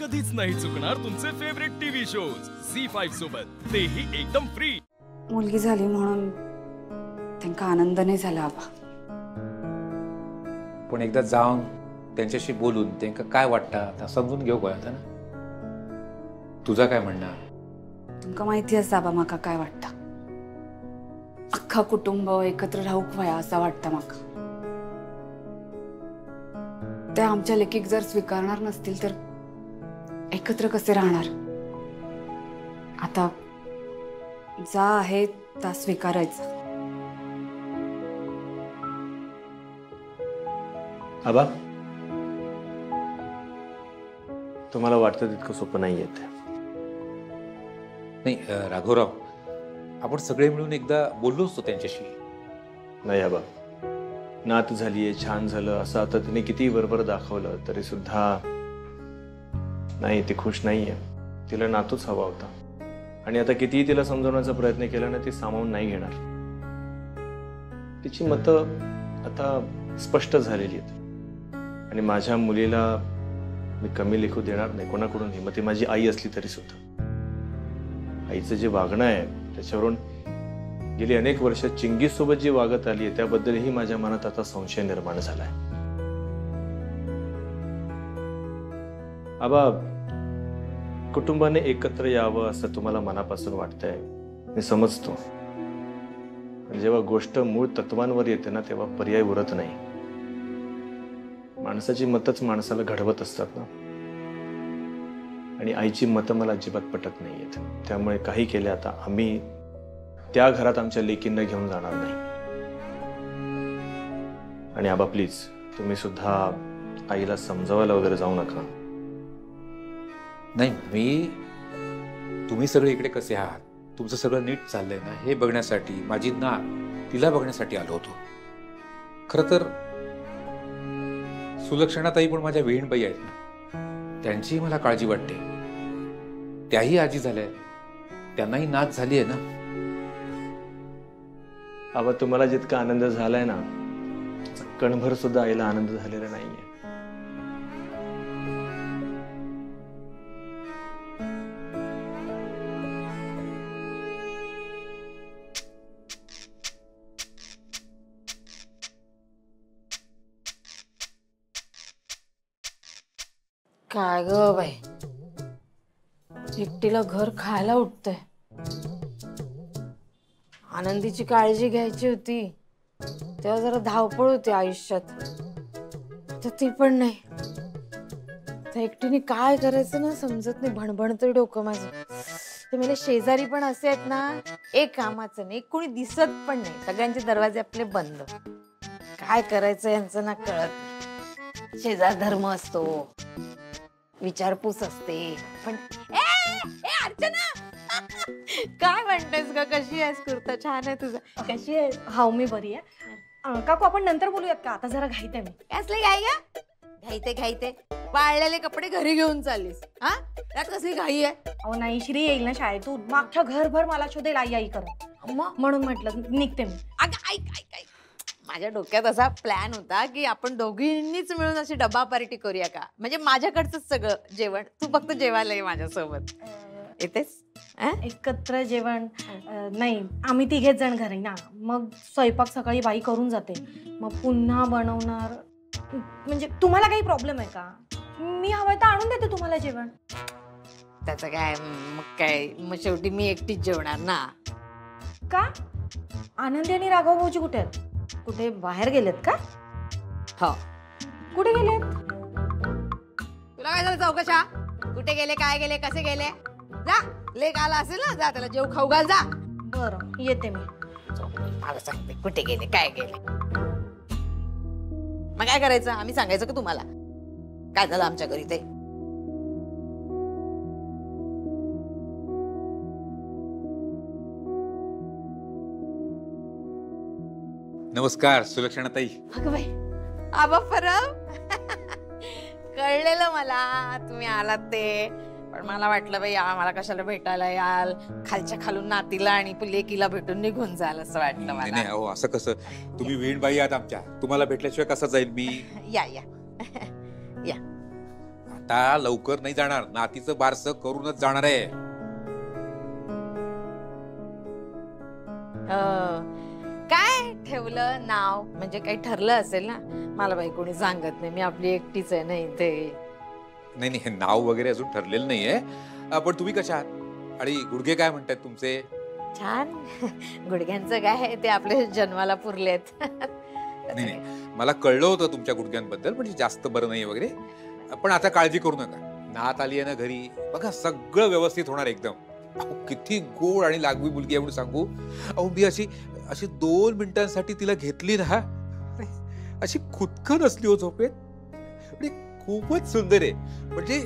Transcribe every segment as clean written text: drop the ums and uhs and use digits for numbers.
कधीच नाही चुकणार तुमचे फेवरेट टीव्ही शोज झी5 सोबत, तेही एकदम फ्री। मुलगी झाली म्हणून त्यांना आनंद नाही झाला आबा, पण एकदा जाऊन त्यांच्याशी बोलून त्यांना काय वाटतं समजून घेऊ गोळ्यात ना। तुझा काय म्हणणं? तुमका माहिती असता आबा माका काय वाटतं। अख्खा कुटुंब एकत्र राहूक व्हाया असं वाटतं माका। ते आमच्या लेकीक जर स्वीकारणार नसतील तर एकत्र कसे राहणार? आता जा आहे ता स्वीकारायचा। आबा, तुम्हाला वाटतं तितकं सोपं नाही येत। नाही राघवराव, आपण सगळे मिळून एकदा बोललो असतो त्यांच्याशी। नाही आबा, नात झालीये, छान झालं असं आता तिने किती बरोबर दाखवलं तरी सुद्धा नाही, ती खुश नाहीये। तिला नातूच हवा होता आणि आता कितीही तिला समजवण्याचा प्रयत्न केला ना, ती सामावून नाही घेणार। तिची मतं आता स्पष्ट झालेली आहेत आणि माझ्या मुलीला मी कमी लेखू देणार नाही कोणाकडूनही, मग ती माझी आई असली तरी सुद्धा। आईचं जे वागणं आहे त्याच्यावरून गेली अनेक वर्ष चिंगीस सोबत जी वागत आली आहे त्याबद्दलही माझ्या मनात आता संशय निर्माण झालाय। आबा, कुटुंबाने एकत्र यावं असं तुम्हाला मनापासून वाटतंय, मी समजतो। पण जेव्हा गोष्ट मूळ तत्वांवर येते ना तेव्हा पर्याय उरत नाही। माणसाची मतच माणसाला घडवत असतात ना, आणि आईची मतं मला अजिबात पटत नाहीयेत। त्यामुळे काही केले आता आम्ही त्या घरात आमच्या लेकींना घेऊन जाणार नाही। आणि आबा प्लीज, तुम्ही सुद्धा आईला समजावायला वगैरे जाऊ नका। नाही, तुम्ही सगळे इकडे कसे आहात, तुमचं सगळं नीट चाललंय ना हे बघण्यासाठी, माझी नात तिला बघण्यासाठी आलो होतो। खरं तर सुलक्षणाताई पण माझ्या बहीणबाई आहेत ना, त्यांचीही मला काळजी वाटते। त्याही आजी झाल्या, त्यांनाही नात झाली आहे ना। आबा, तुम्हाला जितका आनंद झालाय ना, कणभर सुद्धा आईला आनंद झालेला नाहीये। काय ग बाई, एकटीला घर खायला उठतंय। आनंदीची काळजी घ्यायची होती तेव्हा जरा धावपळ होती आयुष्यात, तर ती पण नाही। तर एकटीने काय करायचं ना समजत नाही, भणभणतोय डोकं माझं। ते मेले शेजारी पण असे आहेत ना, एक कामाचं नाही, कोणी दिसत पण नाही, सगळ्यांचे दरवाजे आपले बंद। काय करायचं यांचं ना कळत नाही। शेजार धर्म असतो, विचारपूस असते, पण अर्चना काय म्हणतेस ग, कशी आहेस? कुर्ता छान आहे तुझा, कशी आहेस? हा, मी बरी आहे। काकू, आपण नंतर बोलूयात का? आता जरा घाईत आहे मी। असले घाई ग? घाईते वाळलेले कपडे घरी घेऊन चाललीस? हा, त्यात कसली घाई आहे? अहो नाही, श्री येईल ना शाळेतून, मागच्या घरभर मला शोधेल आई आई करत, म्हणून म्हटलं निघते मी। अगं ऐक, माझ्या डोक्यात असा प्लॅन होता की आपण दोघींनीच मिळून अशी डबा पार्टी करूया का? म्हणजे माझ्याकडचं सगळं जेवण, तू फक्त जेवायला ये माझ्यासोबत, येतेस? एकत्र जेवण नाही, आम्ही तिघेच जण घरी ना, मग स्वयंपाक सकाळी बाई करून जाते, मग पुन्हा बनवणार। म्हणजे तुम्हाला काही प्रॉब्लेम आहे का? मी हवं तर आणून देते तुम्हाला जेवण। त्याचं काय, मग शेवटी मी एकटीच जेवणार ना। का? आनंदी आणि राघव भाऊजी कुठे आहेत? कुठे बाहेर गेलेत का? हो, कुठे गेलेत? तुला काय झालं चौकशा? कुठे गेले, काय गेले, कसे गेले? जा, लेक आला असेल ना, जा त्याला जेव खाऊ घाल, जा। बरं, येते मी। मला सांगते कुठे गेले, काय गेले। मग काय करायचं? आम्ही सांगायचं का तुम्हाला काय झालं आमच्या घरी ते? नमस्कार सुलक्षणाताई। अगं बाई, आबा परब कळलेलं मला तुम्ही आलात ते, पण मला वाटलं बाई मला कशाला भेटायला याल, खालच्या खालून नातीला आणि लेकीला भेटून निघून जाल असं वाटलं मला। नाही अहो, असं कसं, तुम्ही बहीणबाई आहात आमच्या, तुम्हाला भेटल्याशिवाय कसं जाईल मी? या या या, आता लवकर नाही जाणार, नातीचं बारसं करूनच जाणार आहे. काय ठेवलं नाव? म्हणजे काही ठरलं असेल ना? मला बाई कोणी सांगत नाही, मी आपली एकटीच आहे ना इथे. नाही नाही, नाव वगैरे अजून ठरलेलं नाहीये. पण तुम्ही कशा आहात आणि गुडघे काय म्हणतात तुमचे? छान. गुडघ्यांचं काय, ते आपले जन्माला पुरलेत. नाही नाही, मला कळलं होतं तुमच्या गुडघ्यांबद्दल, म्हणजे जास्त बरं नाही वगैरे. पण आता काळजी करू नका, नात आली आहे ना घरी, बघा सगळं व्यवस्थित होणार एकदम. अहो किती गोड आणि लागवी मुलगी आहे म्हणून सांगू. अहो मी अशी 2 मिनिटांसाठी तिला घेतली ना, अशी खुदकन असली हो झोपेत. म्हणजे खूपच सुंदर आहे, म्हणजे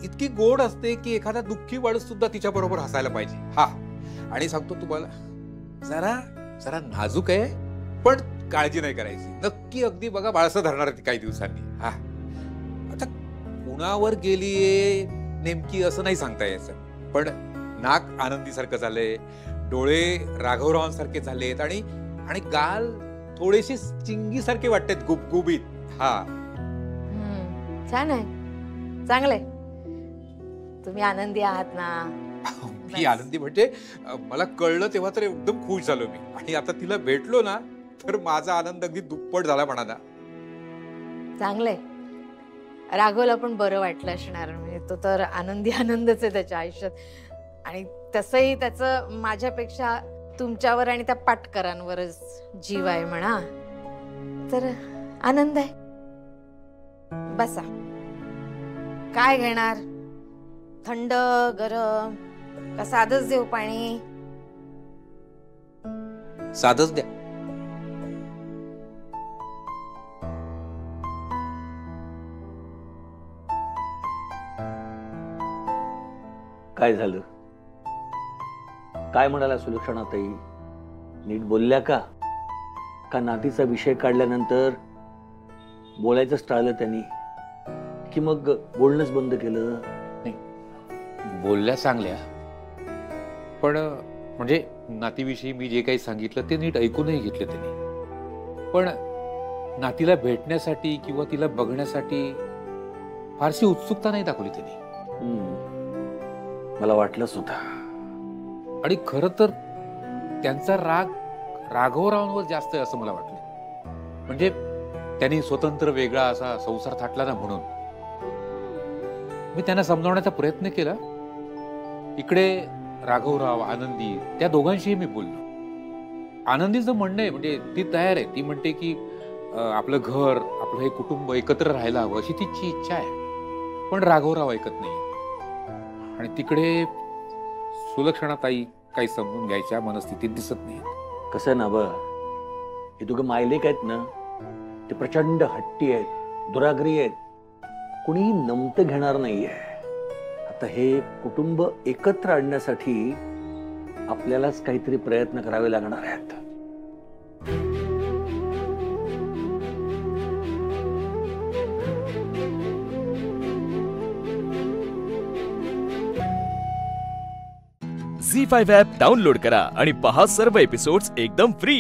इतकी गोड असते की एखादा दुःखी माणूस सुद्धा तिच्या बरोबर हसायला पाहिजे. हा, आणि सांगतो तुम्हाला, जरा नाजूक आहे, पण काळजी नाही करायची. नक्की अगदी बघा बाळसं धरणार ती काही दिवसांनी. हा, आता कुणावर गेलीये नेमकी असं नाही सांगता यायचं, पण नाक आनंदीसारखं झालंय, डोळे राघवरावांसारखे झालेत, आणि गाल थोडेसे चिंगीसारखे वाटतात, गुबगुबीत. हा, छान आहे, चांगलंय. तुम्ही आनंदी आहात ना? मी आनंदी म्हणजे मला कळलं तेव्हा तर एकदम खुश झालो मी, आणि आता तिला भेटलो ना तर माझा आनंद अगदी दुप्पट झाला म्हणाला. चांगलंय. राघवला पण बरं वाटलं असणार, म्हणजे तो तर आनंदच आहे त्याच्या आयुष्यात. आणि तसंही त्याचं माझ्यापेक्षा तुमच्यावर आणि त्या पाटकरांवरच जीव आहे म्हणा, तर आनंद आहे. बसा. काय घेणार? थंड, गरम का साधंच देऊ पाणी? साधंच द्या. काय झालं? काय म्हणाला सुलक्षणाताई? नीट बोलल्या का? का नातीचा विषय काढल्यानंतर बोलायचंच टाळलं त्यांनी, की मग बोलणंच बंद केलं? बोलल्या चांगल्या, पण म्हणजे नातीविषयी मी जे काही सांगितलं ते नीट ऐकूनही घेतलं त्यांनी. पण नातीला भेटण्यासाठी किंवा तिला बघण्यासाठी फारशी उत्सुकता नाही दाखवली त्यांनी. मला वाटलंच होतं. आणि खरं तर त्यांचा राग राघवरावांवर जास्त आहे असं मला वाटलं. म्हणजे त्यांनी स्वतंत्र वेगळा असा संसार थाटला ना, म्हणून मी त्यांना समजावण्याचा प्रयत्न केला. इकडे राघवराव, आनंदी, त्या दोघांशीही मी बोललो. आनंदीचं म्हणणं आहे, म्हणजे ती तयार आहे, ती म्हणते की आपलं घर, आपलं हे कुटुंब एकत्र राहायला हवं अशी तिची इच्छा आहे. पण राघवराव ऐकत नाही. आणि तिकडे सुलक्षणाताई काही समजून घ्यायच्या मनस्थितीत दिसत नाही. कसं ना ब, हे दोघं मायलेक आहेत ना, ते प्रचंड हट्टी आहेत, दुराग्री आहेत, कुणीही नमतं घेणार नाहीये. आता हे कुटुंब एकत्र आणण्यासाठी आपल्यालाच काहीतरी प्रयत्न करावे लागणार आहेत. झी5 ॲप डाउनलोड करा आणि पहा सर्व एपिसोड्स एकदम फ्री.